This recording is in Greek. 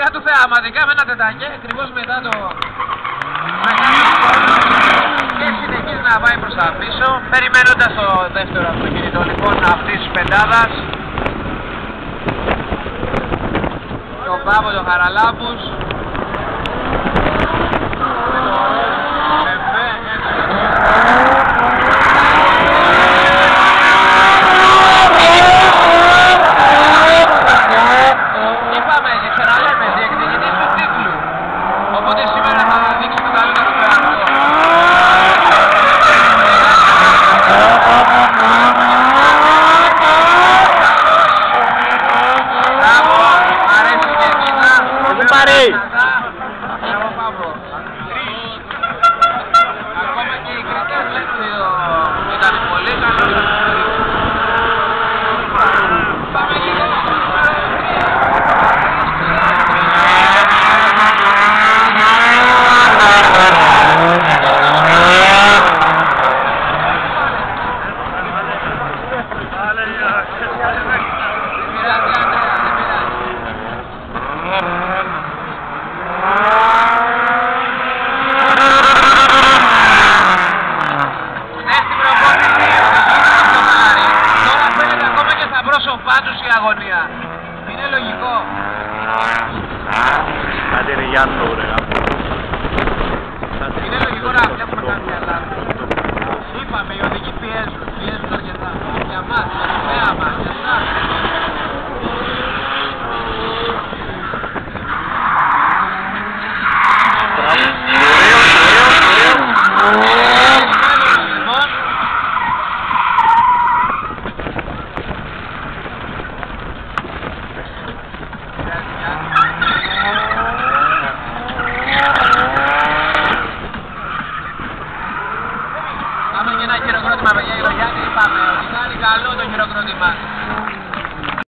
πορεία του θεαματικά με ένα τετακέ ακριβώς μετά το... και συνεχίζει να πάει προς τα πίσω, περιμένοντας το δεύτερο αυτοκίνητο λοιπόν αυτής της πεντάδας, τον Πάπο τον Χαραλάμπους. Ακόμα και οι κριτές λένε ότι ήταν πολύ καλό. Πάμε λίγο. Η αγωνία. Είναι λογικό. Κάτι είναι για αυτό, ρε. Είναι λογικό να βλέπουμε κάτι άλλο. Είπαμε, οι οδηγοί πιέζουν αρκετά. Για μας, για το θέαμα, για εσάς.